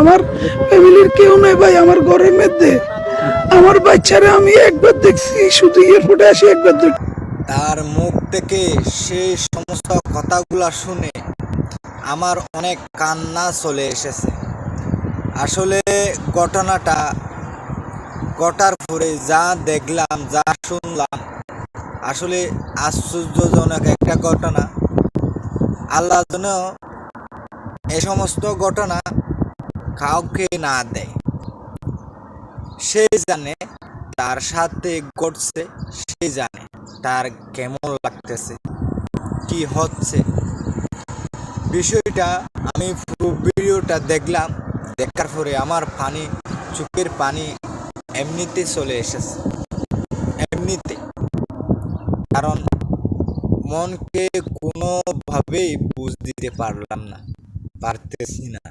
আমার ফ্যামিলির কেউ নাই ভাই আমার ঘরের মধ্যে। আমার বাচ্চারা আমি একবার দেখছি, শুধু এয়ারপোর্টে আসি একবার দেখি। তার মুখ থেকে সেই সমস্ত কথাগুলো শুনে আমার অনেক কান্না চলে এসেছে। আসলে ঘটনাটা ঘটার পরে যা দেখলাম, যা শুনলাম, আসলে আশ্চর্যজনক একটা ঘটনা। আল্লাহ যেন এ সমস্ত ঘটনা কাউকে না দেয়। সে জানে তার সাথে ঘটছে, সে জানে তার কেমন লাগতেছে, কি হচ্ছে। বিষয়টা আমি পুরো ভিডিওটা দেখলাম, দেখার পরে আমার চোখের পানি এমনিতে চলে এসেছে, এমনিতে। কারণ মনকে কোনোভাবেই বুঝ দিতে পারলাম না, পারতেছি না।